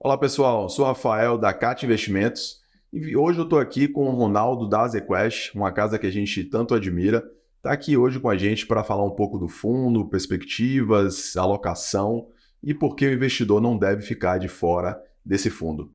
Olá pessoal, sou o Rafael da CAT Investimentos e hoje eu estou aqui com o Ronaldo da Azequest, uma casa que a gente tanto admira. Está aqui hoje com a gente para falar um pouco do fundo, perspectivas, alocação e por que o investidor não deve ficar de fora desse fundo.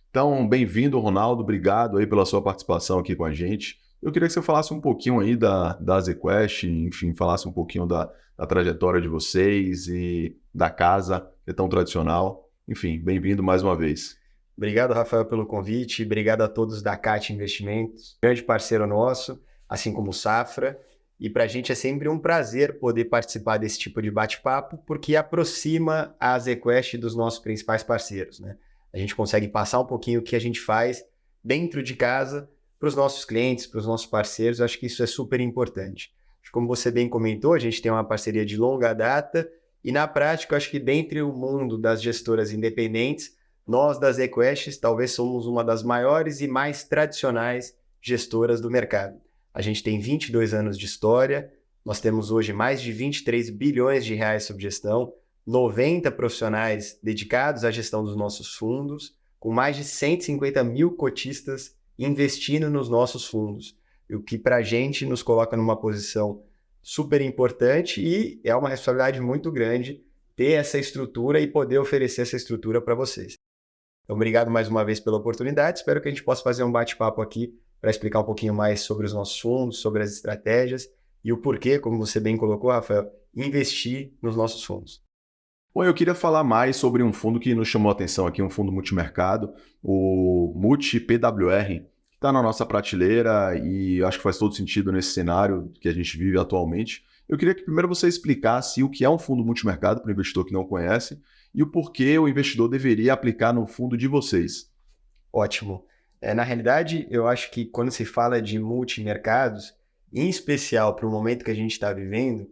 Então, bem-vindo, Ronaldo, obrigado aí pela sua participação aqui com a gente. Eu queria que você falasse um pouquinho aí da Azequest, enfim, falasse um pouquinho da trajetória de vocês e da casa, que é tão tradicional. Enfim, bem-vindo mais uma vez. Obrigado, Rafael, pelo convite. Obrigado a todos da CAT Investimentos, grande parceiro nosso, assim como o Safra. E para a gente é sempre um prazer poder participar desse tipo de bate-papo, porque aproxima a Azequest dos nossos principais parceiros, né? A gente consegue passar um pouquinho o que a gente faz dentro de casa para os nossos clientes, para os nossos parceiros. Eu acho que isso é super importante. Como você bem comentou, a gente tem uma parceria de longa data e, na prática, eu acho que dentre o mundo das gestoras independentes, nós, das Equests, talvez somos uma das maiores e mais tradicionais gestoras do mercado. A gente tem 22 anos de história, nós temos hoje mais de 23 bilhões de reais sob gestão, 90 profissionais dedicados à gestão dos nossos fundos, com mais de 150 mil cotistas investindo nos nossos fundos, o que para a gente nos coloca numa posição super importante e é uma responsabilidade muito grande ter essa estrutura e poder oferecer essa estrutura para vocês. Então, obrigado mais uma vez pela oportunidade. Espero que a gente possa fazer um bate-papo aqui para explicar um pouquinho mais sobre os nossos fundos, sobre as estratégias e o porquê, como você bem colocou, Rafael, investir nos nossos fundos. Bom, eu queria falar mais sobre um fundo que nos chamou a atenção aqui, um fundo multimercado, o Multi PWR, que está na nossa prateleira e acho que faz todo sentido nesse cenário que a gente vive atualmente. Eu queria que primeiro você explicasse o que é um fundo multimercado para o investidor que não conhece e o porquê o investidor deveria aplicar no fundo de vocês. Ótimo. Na realidade, eu acho que quando se fala de multimercados, em especial para o momento que a gente está vivendo,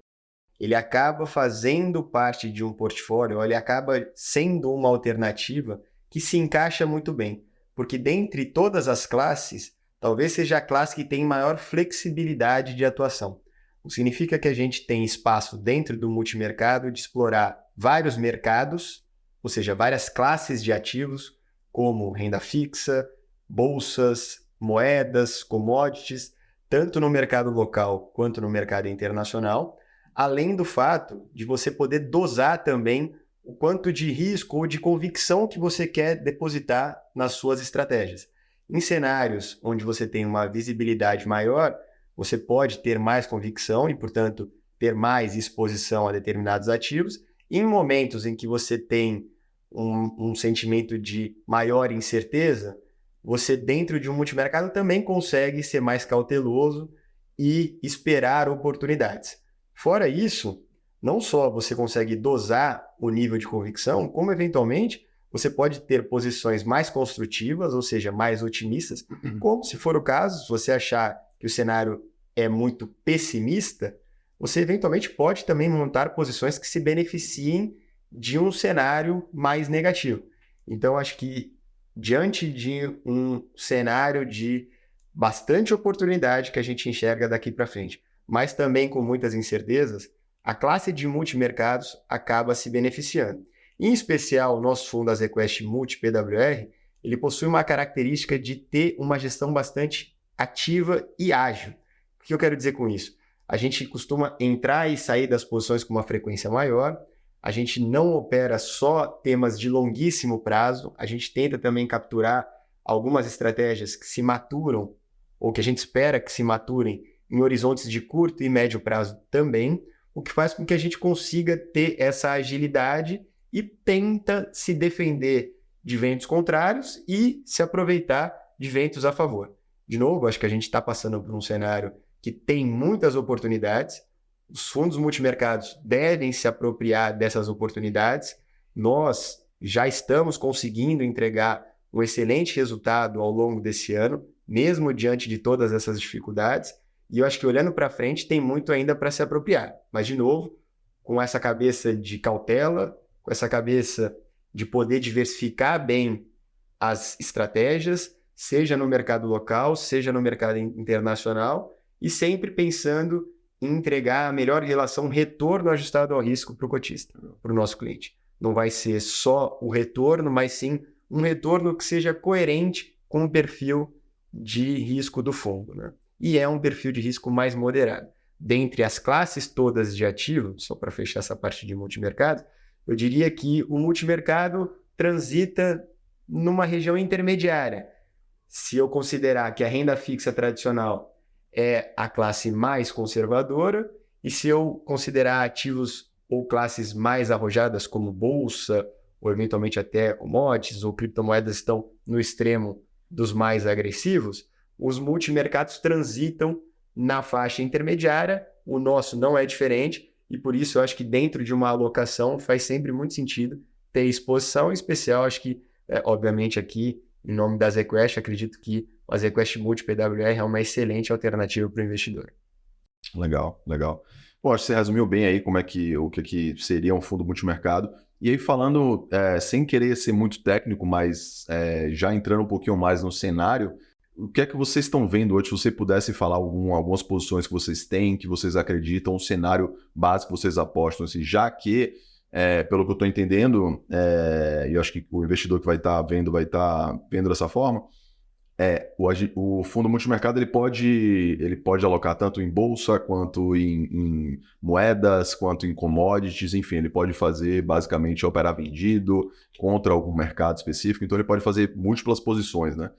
ele acaba fazendo parte de um portfólio, ele acaba sendo uma alternativa que se encaixa muito bem, porque dentre todas as classes, talvez seja a classe que tem maior flexibilidade de atuação. O que significa que a gente tem espaço dentro do multimercado de explorar vários mercados, ou seja, várias classes de ativos, como renda fixa, bolsas, moedas, commodities, tanto no mercado local quanto no mercado internacional, além do fato de você poder dosar também o quanto de risco ou de convicção que você quer depositar nas suas estratégias. Em cenários onde você tem uma visibilidade maior, você pode ter mais convicção e, portanto, ter mais exposição a determinados ativos. Em momentos em que você tem um sentimento de maior incerteza, você, dentro de um multimercado, também consegue ser mais cauteloso e esperar oportunidades. Fora isso, não só você consegue dosar o nível de convicção, como eventualmente você pode ter posições mais construtivas, ou seja, mais otimistas, como se for o caso, se você achar que o cenário é muito pessimista, você eventualmente pode também montar posições que se beneficiem de um cenário mais negativo. Então, acho que diante de um cenário de bastante oportunidade que a gente enxerga daqui para frente, mas também com muitas incertezas, a classe de multimercados acaba se beneficiando. Em especial, o nosso fundo Azequest Multi PWR, ele possui uma característica de ter uma gestão bastante ativa e ágil. O que eu quero dizer com isso? A gente costuma entrar e sair das posições com uma frequência maior, a gente não opera só temas de longuíssimo prazo, a gente tenta também capturar algumas estratégias que se maturam, ou que a gente espera que se maturem em horizontes de curto e médio prazo também, o que faz com que a gente consiga ter essa agilidade e tenta se defender de ventos contrários e se aproveitar de ventos a favor. De novo, acho que a gente está passando por um cenário que tem muitas oportunidades, os fundos multimercados devem se apropriar dessas oportunidades, nós já estamos conseguindo entregar um excelente resultado ao longo desse ano, mesmo diante de todas essas dificuldades, e eu acho que olhando para frente tem muito ainda para se apropriar. Mas, de novo, com essa cabeça de cautela, com essa cabeça de poder diversificar bem as estratégias, seja no mercado local, seja no mercado internacional, e sempre pensando em entregar a melhor relação retorno ajustado ao risco para o cotista, para o nosso cliente. Não vai ser só o retorno, mas sim um retorno que seja coerente com o perfil de risco do fundo, né? E é um perfil de risco mais moderado. Dentre as classes todas de ativos, só para fechar essa parte de multimercado, eu diria que o multimercado transita numa região intermediária. Se eu considerar que a renda fixa tradicional é a classe mais conservadora, e se eu considerar ativos ou classes mais arrojadas, como bolsa, ou eventualmente até commodities ou criptomoedas estão no extremo dos mais agressivos, os multimercados transitam na faixa intermediária, o nosso não é diferente, e por isso eu acho que dentro de uma alocação faz sempre muito sentido ter exposição, em especial, acho que, obviamente aqui, em nome da ZQuest, acredito que a ZQuest Multi PWR é uma excelente alternativa para o investidor. Legal, legal. Pô, acho que você resumiu bem aí como é que o que seria um fundo multimercado. E aí falando, sem querer ser muito técnico, mas já entrando um pouquinho mais no cenário, o que é que vocês estão vendo hoje? Se você pudesse falar algumas posições que vocês têm, que vocês acreditam, um cenário básico que vocês apostam, assim, já que, pelo que eu estou entendendo, e eu acho que o investidor que vai estar vendo dessa forma, o fundo multimercado ele pode alocar tanto em bolsa, quanto em moedas, quanto em commodities, enfim, ele pode fazer basicamente operar vendido contra algum mercado específico, então ele pode fazer múltiplas posições, né?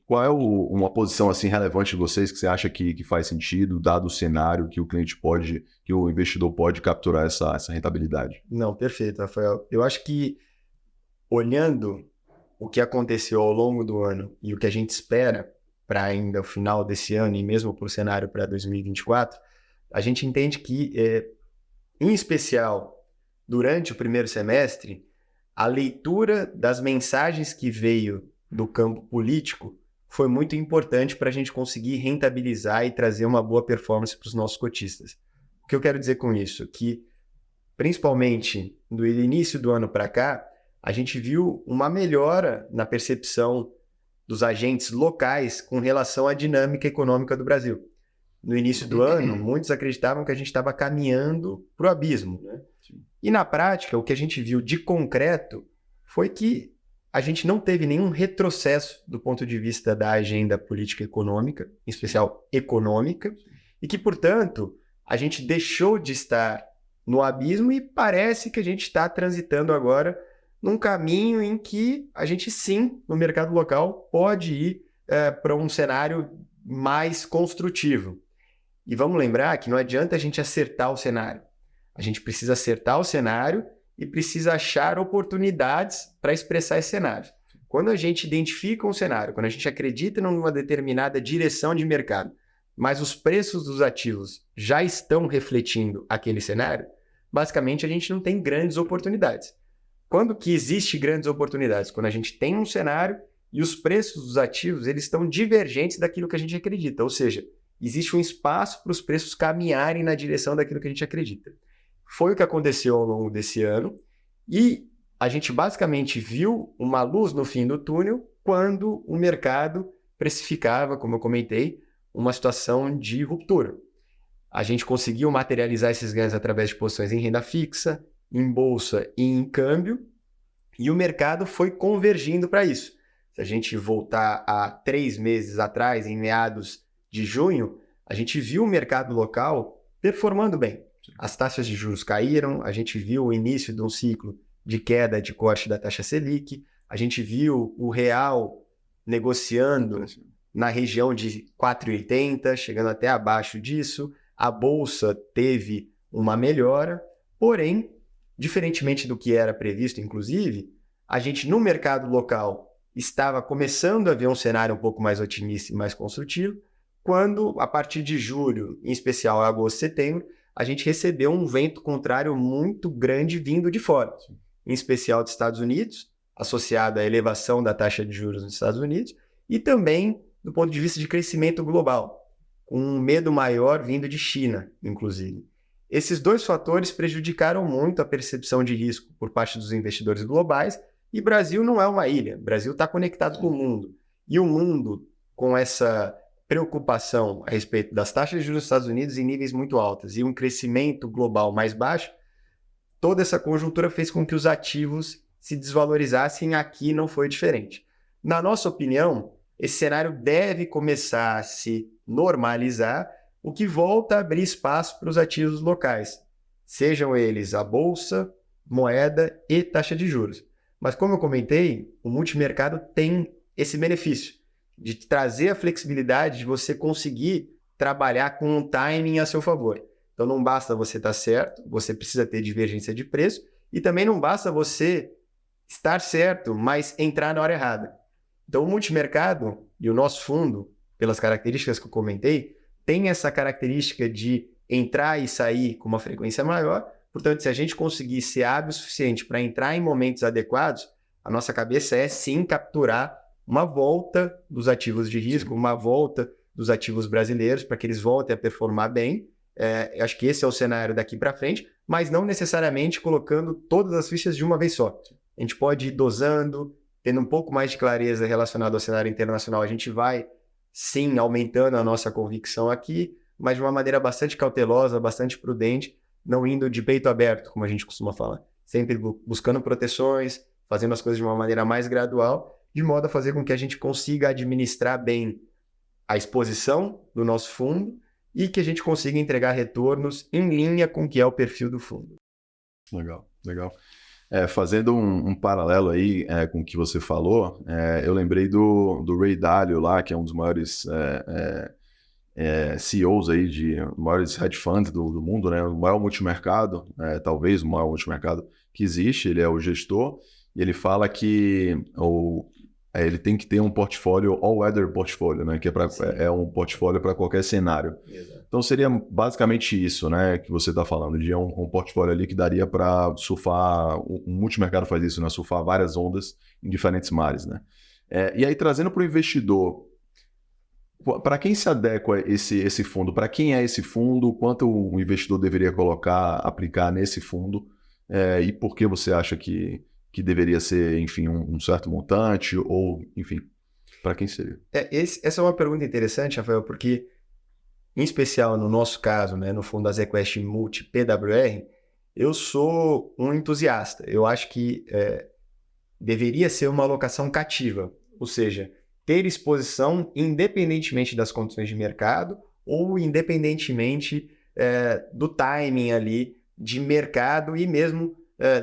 Qual é uma posição assim relevante de vocês que você acha que faz sentido, dado o cenário que o cliente pode, que o investidor pode capturar essa rentabilidade? Não, perfeito, Rafael. Eu acho que olhando o que aconteceu ao longo do ano e o que a gente espera para ainda o final desse ano e mesmo para o cenário para 2024, a gente entende que, em especial, durante o primeiro semestre, a leitura das mensagens que veio do campo político foi muito importante para a gente conseguir rentabilizar e trazer uma boa performance para os nossos cotistas. O que eu quero dizer com isso? Que, principalmente do início do ano para cá, a gente viu uma melhora na percepção dos agentes locais com relação à dinâmica econômica do Brasil. No início do ano, muitos acreditavam que a gente estava caminhando para o abismo, né? E na prática, o que a gente viu de concreto foi que a gente não teve nenhum retrocesso do ponto de vista da agenda política econômica, em especial econômica, e que, portanto, a gente deixou de estar no abismo e parece que a gente está transitando agora num caminho em que a gente, sim, no mercado local, pode ir para um cenário mais construtivo. E vamos lembrar que não adianta a gente acertar o cenário. A gente precisa acertar o cenário e precisa achar oportunidades para expressar esse cenário. Quando a gente identifica um cenário, quando a gente acredita numa determinada direção de mercado, mas os preços dos ativos já estão refletindo aquele cenário, basicamente a gente não tem grandes oportunidades. Quando que existe grandes oportunidades? Quando a gente tem um cenário e os preços dos ativos eles estão divergentes daquilo que a gente acredita, ou seja, existe um espaço para os preços caminharem na direção daquilo que a gente acredita. Foi o que aconteceu ao longo desse ano e a gente basicamente viu uma luz no fim do túnel quando o mercado precificava, como eu comentei, uma situação de ruptura. A gente conseguiu materializar esses ganhos através de posições em renda fixa, em bolsa e em câmbio, e o mercado foi convergindo para isso. Se a gente voltar a 3 meses atrás, em meados de junho, a gente viu o mercado local performando bem. As taxas de juros caíram, a gente viu o início de um ciclo de queda de corte da taxa Selic, a gente viu o real negociando na região de 4,80, chegando até abaixo disso, a bolsa teve uma melhora, porém, diferentemente do que era previsto, inclusive, a gente no mercado local estava começando a ver um cenário um pouco mais otimista e mais construtivo, quando, a partir de julho, em especial agosto e setembro, a gente recebeu um vento contrário muito grande vindo de fora, em especial dos Estados Unidos, associado à elevação da taxa de juros nos Estados Unidos, e também do ponto de vista de crescimento global, com um medo maior vindo de China, inclusive. Esses dois fatores prejudicaram muito a percepção de risco por parte dos investidores globais, e o Brasil não é uma ilha, o Brasil está conectado com o mundo. E o mundo, com essa preocupação a respeito das taxas de juros dos Estados Unidos em níveis muito altas e um crescimento global mais baixo, toda essa conjuntura fez com que os ativos se desvalorizassem, aqui não foi diferente. Na nossa opinião, esse cenário deve começar a se normalizar, o que volta a abrir espaço para os ativos locais, sejam eles a bolsa, moeda e taxa de juros. Mas como eu comentei, o multimercado tem esse benefício de trazer a flexibilidade de você conseguir trabalhar com um timing a seu favor. Então não basta você estar certo, você precisa ter divergência de preço e também não basta você estar certo, mas entrar na hora errada. Então o multimercado e o nosso fundo, pelas características que eu comentei, tem essa característica de entrar e sair com uma frequência maior. Portanto, se a gente conseguir ser hábil o suficiente para entrar em momentos adequados, a nossa cabeça é sim capturar uma volta dos ativos de risco, uma volta dos ativos brasileiros para que eles voltem a performar bem. Eu acho que esse é o cenário daqui para frente, mas não necessariamente colocando todas as fichas de uma vez só. A gente pode ir dosando, tendo um pouco mais de clareza relacionado ao cenário internacional. A gente vai, sim, aumentando a nossa convicção aqui, mas de uma maneira bastante cautelosa, bastante prudente, não indo de peito aberto, como a gente costuma falar. Sempre buscando proteções, fazendo as coisas de uma maneira mais gradual, de modo a fazer com que a gente consiga administrar bem a exposição do nosso fundo e que a gente consiga entregar retornos em linha com o que é o perfil do fundo. Legal, legal. Fazendo um paralelo aí com o que você falou, eu lembrei do Ray Dalio lá, que é um dos maiores CEOs aí de maiores hedge funds do mundo, né? O maior multimercado, talvez o maior multimercado que existe, ele é o gestor, e ele fala que ele tem que ter um portfólio all-weather portfólio, né? Que é um portfólio para qualquer cenário. Exato. Então seria basicamente isso, né? Que você está falando, de um portfólio ali que daria para surfar, um multimercado faz isso, né? Surfar várias ondas em diferentes mares, né? E aí trazendo para o investidor, para quem se adequa esse fundo? Para quem é esse fundo? Quanto o investidor deveria aplicar nesse fundo? E por que você acha que deveria ser, enfim, um certo montante? Ou, enfim, para quem seria? Essa é uma pergunta interessante, Rafael, porque, em especial no nosso caso, né, no fundo da ZQuest Multi PWR, eu sou um entusiasta. Eu acho que deveria ser uma alocação cativa, ou seja, ter exposição independentemente das condições de mercado ou independentemente do timing ali de mercado e mesmo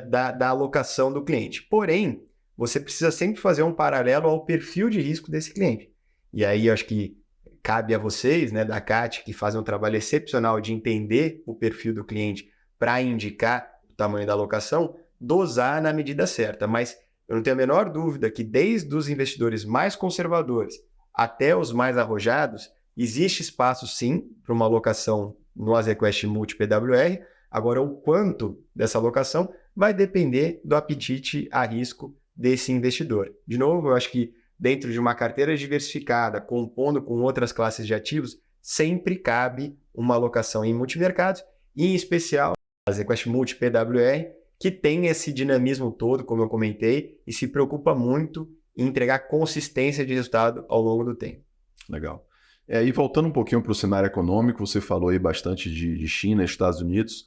da alocação do cliente. Porém, você precisa sempre fazer um paralelo ao perfil de risco desse cliente. E aí eu acho que cabe a vocês, né, da CAT, que fazem um trabalho excepcional de entender o perfil do cliente para indicar o tamanho da alocação, dosar na medida certa. Mas eu não tenho a menor dúvida que desde os investidores mais conservadores até os mais arrojados, existe espaço sim para uma alocação no AZQuest Multi PWR. Agora, o quanto dessa alocação vai depender do apetite a risco desse investidor. De novo, eu acho que dentro de uma carteira diversificada, compondo com outras classes de ativos, sempre cabe uma alocação em multimercados, e em especial a ZQuest Multi PWR, que tem esse dinamismo todo, como eu comentei, e se preocupa muito em entregar consistência de resultado ao longo do tempo. Legal. E voltando um pouquinho para o cenário econômico, você falou aí bastante de China, Estados Unidos.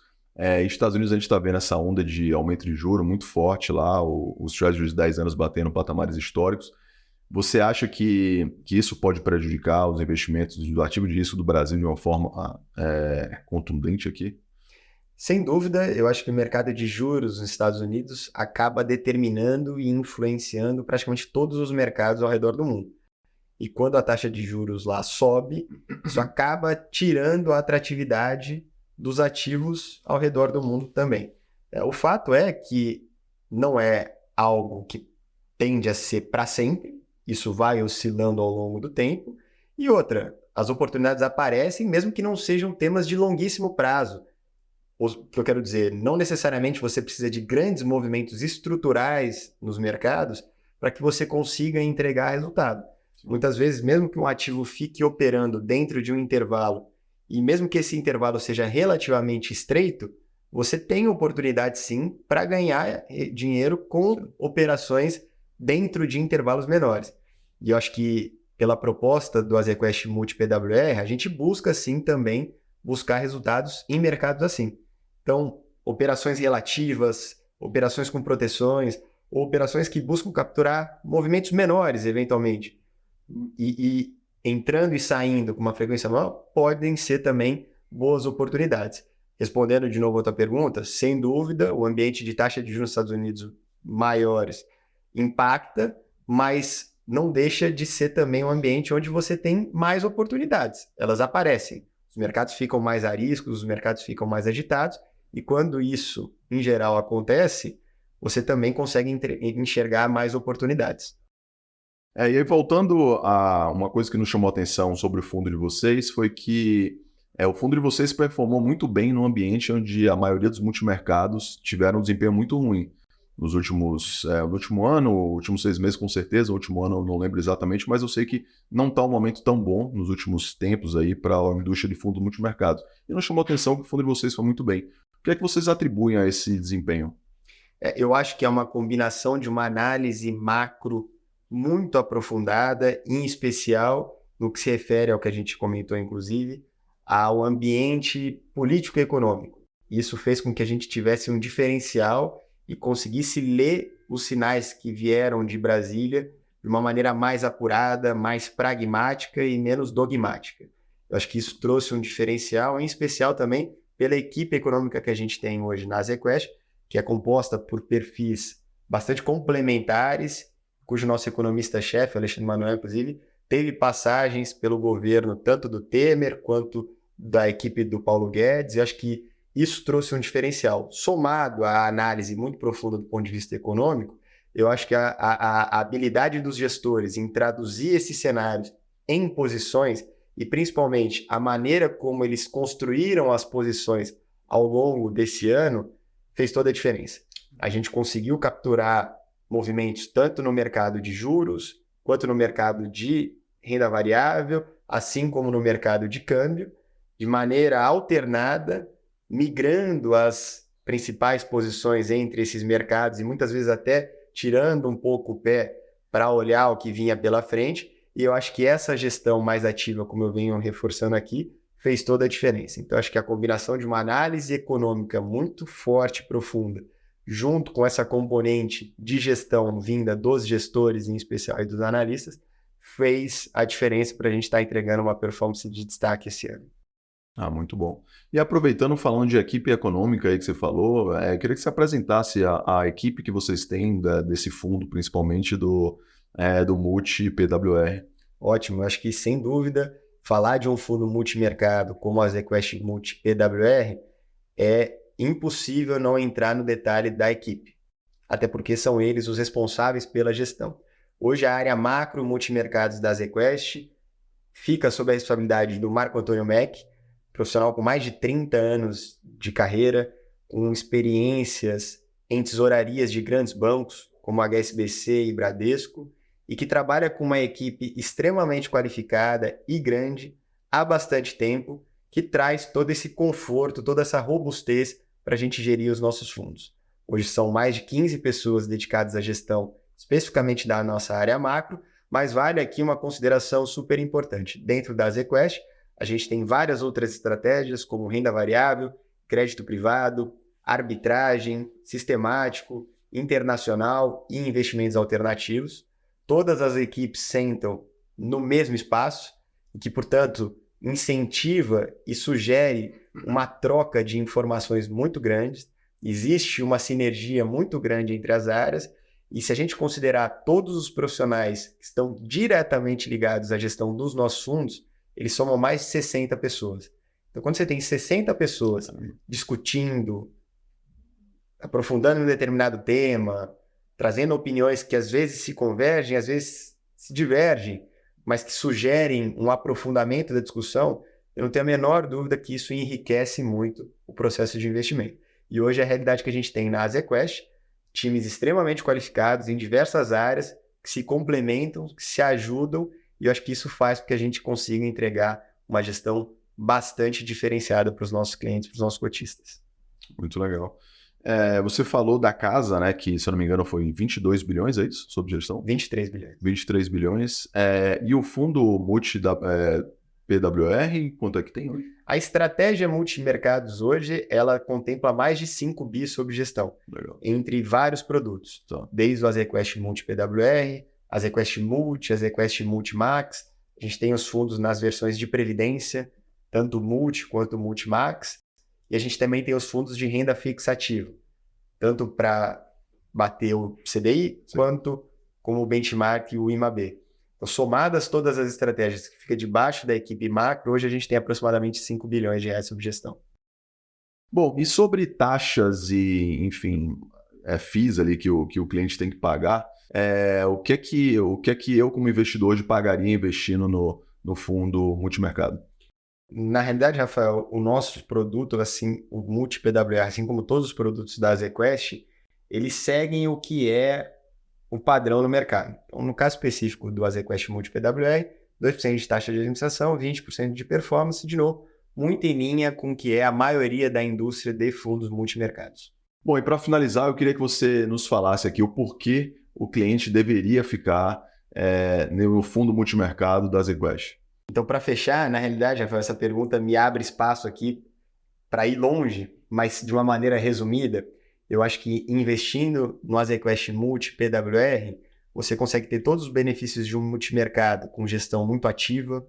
Estados Unidos a gente está vendo essa onda de aumento de juros muito forte lá, os Treasuries de 10 anos batendo patamares históricos. Você acha que isso pode prejudicar os investimentos do ativo de risco do Brasil de uma forma contundente aqui? Sem dúvida, eu acho que o mercado de juros nos Estados Unidos acaba determinando e influenciando praticamente todos os mercados ao redor do mundo. E quando a taxa de juros lá sobe, isso acaba tirando a atratividade dos ativos ao redor do mundo também. O fato é que não é algo que tende a ser para sempre, isso vai oscilando ao longo do tempo. E outra, as oportunidades aparecem mesmo que não sejam temas de longuíssimo prazo. O que eu quero dizer, não necessariamente você precisa de grandes movimentos estruturais nos mercados para que você consiga entregar resultado. Muitas vezes, mesmo que um ativo fique operando dentro de um intervalo, e mesmo que esse intervalo seja relativamente estreito, você tem oportunidade sim para ganhar dinheiro com operações dentro de intervalos menores. E eu acho que pela proposta do AZQuest Multi PWR, a gente busca sim também buscar resultados em mercados assim. Então, operações relativas, operações com proteções, ou operações que buscam capturar movimentos menores, eventualmente, e entrando e saindo com uma frequência maior, podem ser também boas oportunidades. Respondendo de novo a outra pergunta, sem dúvida, o ambiente de taxa de juros nos Estados Unidos maiores impacta, mas não deixa de ser também um ambiente onde você tem mais oportunidades. Elas aparecem. Os mercados ficam mais ariscos, os mercados ficam mais agitados, e quando isso, em geral, acontece, você também consegue enxergar mais oportunidades. E aí, voltando a uma coisa que nos chamou a atenção sobre o fundo de vocês, foi que o fundo de vocês performou muito bem num ambiente onde a maioria dos multimercados tiveram um desempenho muito ruim. No último ano, últimos 6 meses com certeza, o último ano eu não lembro exatamente, mas eu sei que não está um momento tão bom nos últimos tempos aí para a indústria de fundos multimercados. E nos chamou a atenção que o fundo de vocês foi muito bem. O que é que vocês atribuem a esse desempenho? Eu acho que é uma combinação de uma análise macro muito aprofundada, em especial no que se refere ao que a gente comentou, inclusive, ao ambiente político e econômico. Isso fez com que a gente tivesse um diferencial e conseguisse ler os sinais que vieram de Brasília de uma maneira mais apurada, mais pragmática e menos dogmática. Eu acho que isso trouxe um diferencial, em especial também pela equipe econômica que a gente tem hoje na ZQuest, que é composta por perfis bastante complementares, cujo nosso economista-chefe, Alexandre Manuel, inclusive, teve passagens pelo governo tanto do Temer quanto da equipe do Paulo Guedes, e acho que isso trouxe um diferencial. Somado à análise muito profunda do ponto de vista econômico, eu acho que a habilidade dos gestores em traduzir esses cenários em posições, e principalmente a maneira como eles construíram as posições ao longo desse ano, fez toda a diferença. A gente conseguiu capturar movimentos tanto no mercado de juros, quanto no mercado de renda variável, assim como no mercado de câmbio, de maneira alternada, migrando as principais posições entre esses mercados e muitas vezes até tirando um pouco o pé para olhar o que vinha pela frente. E eu acho que essa gestão mais ativa, como eu venho reforçando aqui, fez toda a diferença. Então, acho que a combinação de uma análise econômica muito forte e profunda, junto com essa componente de gestão vinda dos gestores, em especial, e dos analistas, fez a diferença para a gente estar entregando uma performance de destaque esse ano. Muito bom. E aproveitando, falando de equipe econômica aí que você falou, queria que você apresentasse a equipe que vocês têm desse fundo, principalmente do Multi PWR. Ótimo, acho que sem dúvida, falar de um fundo multimercado como a ZQuest Multi PWR é impossível não entrar no detalhe da equipe, até porque são eles os responsáveis pela gestão. Hoje a área macro multimercados da ZQuest fica sob a responsabilidade do Marco Antônio Mack, profissional com mais de 30 anos de carreira, com experiências em tesourarias de grandes bancos, como HSBC e Bradesco, e que trabalha com uma equipe extremamente qualificada e grande há bastante tempo, que traz todo esse conforto, toda essa robustez para a gente gerir os nossos fundos. Hoje são mais de 15 pessoas dedicadas à gestão especificamente da nossa área macro, mas vale aqui uma consideração super importante. Dentro da ZQuest, a gente tem várias outras estratégias, como renda variável, crédito privado, arbitragem, sistemático, internacional e investimentos alternativos. Todas as equipes sentam no mesmo espaço, e que, portanto, incentiva e sugere uma troca de informações muito grandes. Existe uma sinergia muito grande entre as áreas, e se a gente considerar todos os profissionais que estão diretamente ligados à gestão dos nossos fundos, eles somam mais de 60 pessoas. Então, quando você tem 60 pessoas discutindo, aprofundando em um determinado tema, trazendo opiniões que às vezes se convergem, às vezes se divergem, mas que sugerem um aprofundamento da discussão, eu não tenho a menor dúvida que isso enriquece muito o processo de investimento. E hoje a realidade que a gente tem na ZQuest, times extremamente qualificados em diversas áreas, que se complementam, que se ajudam, e eu acho que isso faz com que a gente consiga entregar uma gestão bastante diferenciada para os nossos clientes, para os nossos cotistas. Muito legal. Você falou da casa, né, que, se eu não me engano, foi 22 bilhões, é isso? Sob gestão? 23 bilhões. 23 bilhões. E o fundo multi da PWR, quanto é que tem hoje? A estratégia multimercados hoje, ela contempla mais de 5 bi sob gestão, Legal. entre vários produtos, Tá. desde o Azequest Multi PWR, Azequest Multi, Azequest Multi Max. A gente tem os fundos nas versões de previdência, tanto Multi quanto Multi Max, e a gente também tem os fundos de renda fixa ativa, tanto para bater o CDI, Sim. quanto como o benchmark e o IMAB. Então, somadas todas as estratégias que fica debaixo da equipe macro, hoje a gente tem aproximadamente 5 bilhões de reais sob gestão. Bom, e sobre taxas e, enfim, FIIs ali que o cliente tem que pagar, o que é que eu, como investidor, hoje pagaria investindo no fundo multimercado? Na realidade, Rafael, o nosso produto, assim, o Multi PWR, assim como todos os produtos da Azequest, eles seguem o que é o padrão no mercado. Então, no caso específico do Azequest Multi PWR, 2% de taxa de administração, 20% de performance, de novo, muito em linha com o que é a maioria da indústria de fundos multimercados. Bom, e para finalizar, eu queria que você nos falasse aqui o porquê o cliente deveria ficar no fundo multimercado da Azequest. Então, para fechar, na realidade, Rafael, essa pergunta me abre espaço aqui para ir longe, mas de uma maneira resumida, eu acho que investindo no Azequest Multi PWR, você consegue ter todos os benefícios de um multimercado com gestão muito ativa,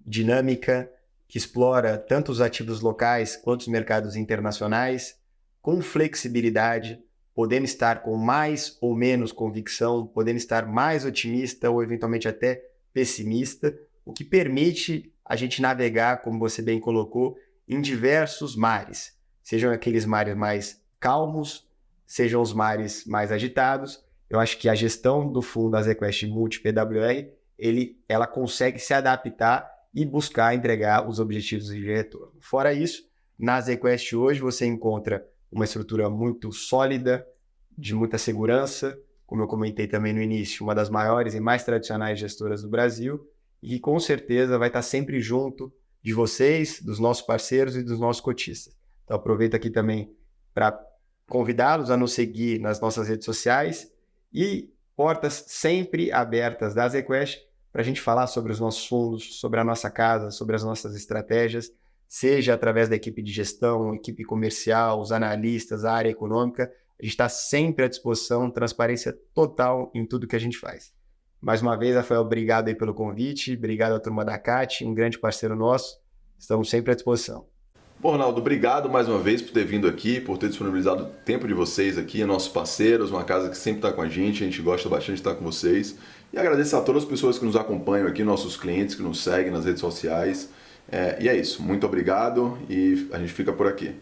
dinâmica, que explora tanto os ativos locais quanto os mercados internacionais, com flexibilidade, podendo estar com mais ou menos convicção, podendo estar mais otimista ou eventualmente até pessimista, o que permite a gente navegar, como você bem colocou, em diversos mares, sejam aqueles mares mais calmos, sejam os mares mais agitados. Eu acho que a gestão do fundo Azequest Multi PWR, ela consegue se adaptar e buscar entregar os objetivos de retorno. Fora isso, na Azequest hoje você encontra uma estrutura muito sólida, de muita segurança, como eu comentei também no início, uma das maiores e mais tradicionais gestoras do Brasil, e que com certeza vai estar sempre junto de vocês, dos nossos parceiros e dos nossos cotistas. Então aproveito aqui também para convidá-los a nos seguir nas nossas redes sociais e portas sempre abertas da Azequest para a gente falar sobre os nossos fundos, sobre a nossa casa, sobre as nossas estratégias, seja através da equipe de gestão, equipe comercial, os analistas, a área econômica. A gente está sempre à disposição, transparência total em tudo que a gente faz. Mais uma vez, Rafael, obrigado aí pelo convite, obrigado à turma da CAT, um grande parceiro nosso, estamos sempre à disposição. Bom, Ronaldo, obrigado mais uma vez por ter vindo aqui, por ter disponibilizado o tempo de vocês aqui, nossos parceiros, uma casa que sempre está com a gente gosta bastante de estar com vocês. E agradeço a todas as pessoas que nos acompanham aqui, nossos clientes que nos seguem nas redes sociais. E é isso, muito obrigado e a gente fica por aqui.